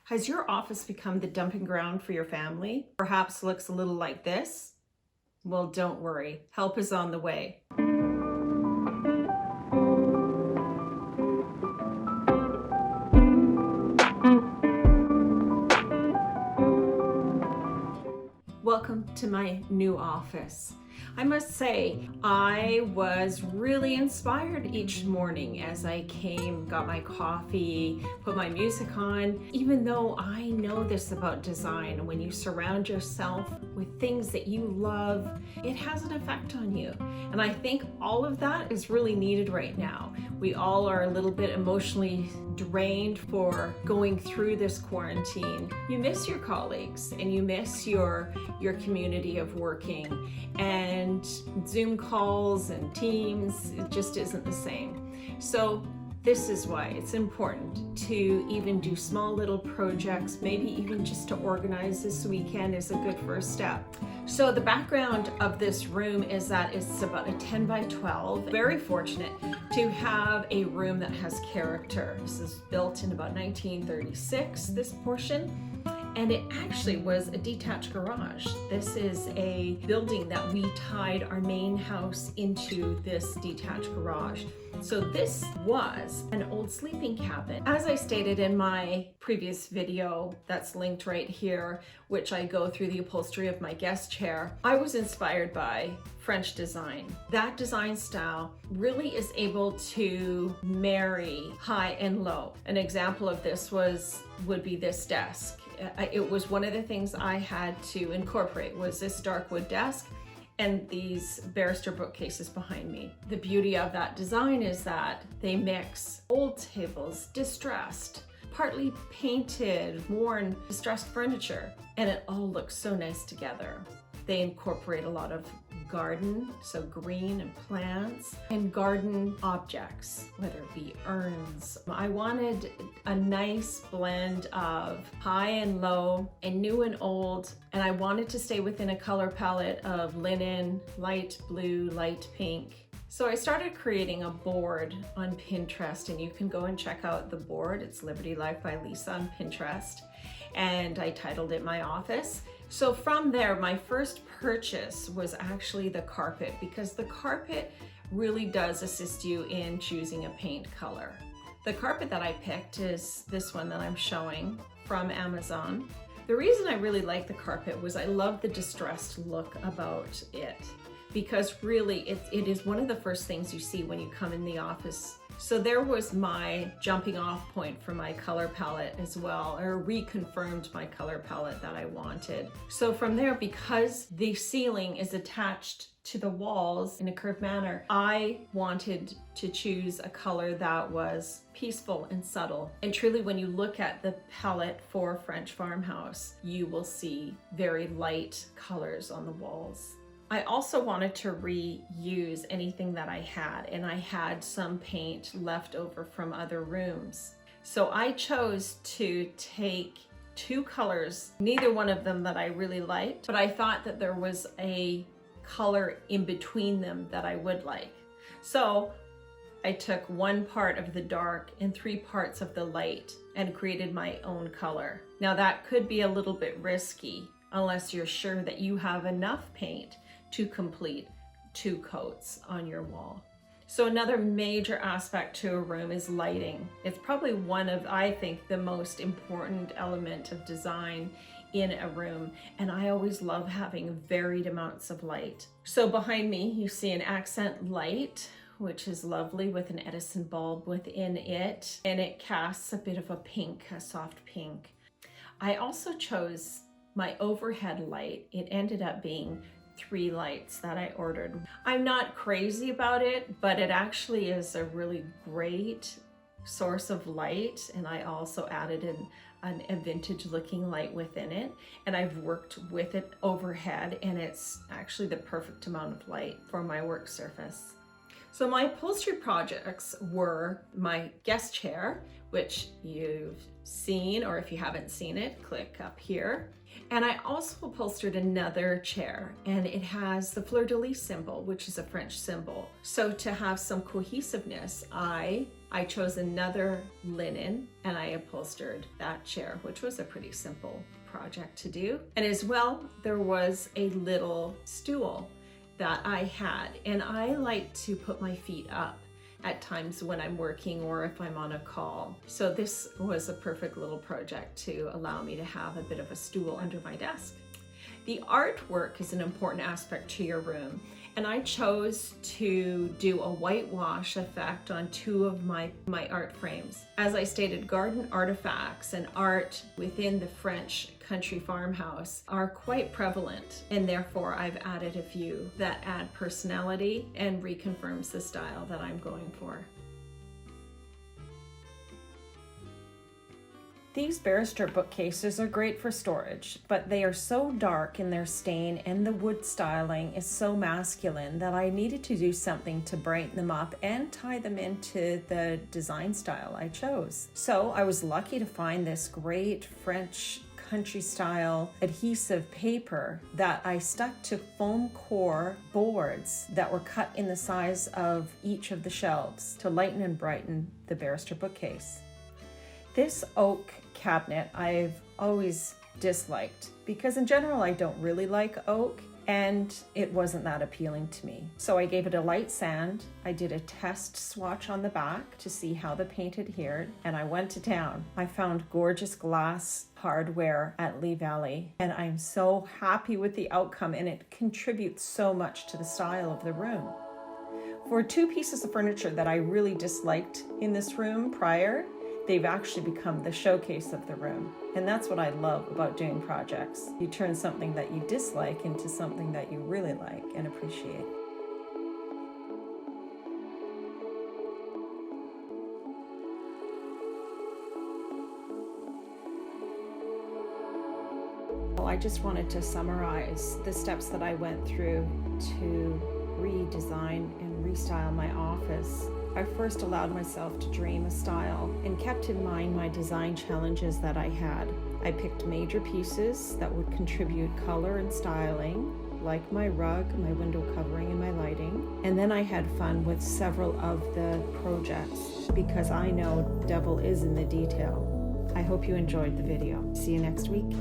Has your office become the dumping ground for your family? Perhaps looks a little like this? Well, don't worry, help is on the way. Welcome to my new office. I must say, I was really inspired each morning as I came, got my coffee, put my music on. Even though I know this about design, when you surround yourself with things that you love, it has an effect on you. And I think all of that is really needed right now. We all are a little bit emotionally drained for going through this quarantine. You miss your colleagues and you miss your community of working, and Zoom calls and Teams, it just isn't the same. So this is why it's important to even do small little projects, maybe even just to organize this weekend is a good first step. So the background of this room is that it's about a 10 by 12. Very fortunate to have a room that has character. This is built in about 1936, this portion. And it actually was a detached garage. This is a building that we tied our main house into this detached garage. So this was an old sleeping cabin. As I stated in my previous video that's linked right here, which I go through the upholstery of my guest chair, I was inspired by French design. That design style really is able to marry high and low. An example of this would be this desk. It was one of the things I had to incorporate was this dark wood desk and these barrister bookcases behind me. The beauty of that design is that they mix old tables, distressed, partly painted, worn, distressed furniture, and it all looks so nice together. They incorporate a lot of garden, so green and plants, and garden objects, whether it be urns. I wanted a nice blend of high and low and new and old, and I wanted to stay within a color palette of linen, light blue, light pink. So I started creating a board on Pinterest, and you can go and check out the board. It's libertylifebylisa on Pinterest, and I titled it My Office. So from there, my first purchase was actually the carpet, because the carpet really does assist you in choosing a paint color. The carpet that I picked is this one that I'm showing from Amazon. The reason I really like the carpet was I love the distressed look about it, because really it is one of the first things you see when you come in the office. So there was my jumping off point for my color palette as well, or reconfirmed my color palette that I wanted. So from there, because the ceiling is attached to the walls in a curved manner, I wanted to choose a color that was peaceful and subtle. And truly, when you look at the palette for French Farmhouse, you will see very light colors on the walls. I also wanted to reuse anything that I had, and I had some paint left over from other rooms. So I chose to take two colors, neither one of them that I really liked, but I thought that there was a color in between them that I would like. So I took one part of the dark and 3 parts of the light and created my own color. Now that could be a little bit risky unless you're sure that you have enough paint to complete 2 coats on your wall. So another major aspect to a room is lighting. It's probably one of, I think, the most important element of design in a room, and I always love having varied amounts of light. So behind me you see an accent light, which is lovely, with an Edison bulb within it, and it casts a bit of a pink, a soft pink. I also chose my overhead light. It ended up being 3 lights that I ordered. I'm not crazy about it, but it actually is a really great source of light, and I also added a vintage looking light within it, and I've worked with it overhead, and it's actually the perfect amount of light for my work surface. So my upholstery projects were my guest chair, which you've seen, or if you haven't seen it, click up here. And I also upholstered another chair, and it has the fleur-de-lis symbol, which is a French symbol. So to have some cohesiveness, I I chose another linen and I upholstered that chair, which was a pretty simple project to do. And as well, there was a little stool that I had, and I like to put my feet up at times when I'm working or if I'm on a call. So this was a perfect little project to allow me to have a bit of a stool under my desk. The artwork is an important aspect to your room, and I chose to do a whitewash effect on 2 of my art frames. As I stated, garden artifacts and art within the French country farmhouse are quite prevalent, and therefore I've added a few that add personality and reconfirms the style that I'm going for. These barrister bookcases are great for storage, but they are so dark in their stain and the wood styling is so masculine that I needed to do something to brighten them up and tie them into the design style I chose. So I was lucky to find this great French country style adhesive paper that I stuck to foam core boards that were cut in the size of each of the shelves to lighten and brighten the barrister bookcase. This oak cabinet I've always disliked because in general I don't really like oak and it wasn't that appealing to me. So I gave it a light sand. I did a test swatch on the back to see how the paint adhered, and I went to town. I found gorgeous glass hardware at Lee Valley, and I'm so happy with the outcome, and it contributes so much to the style of the room. For 2 pieces of furniture that I really disliked in this room prior, they've actually become the showcase of the room. And that's what I love about doing projects. You turn something that you dislike into something that you really like and appreciate. Well, I just wanted to summarize the steps that I went through to redesign and restyle my office. I first allowed myself to dream a style and kept in mind my design challenges that I had. I picked major pieces that would contribute color and styling, like my rug, my window covering, and my lighting. And then I had fun with several of the projects because I know devil is in the detail. I hope you enjoyed the video. See you next week.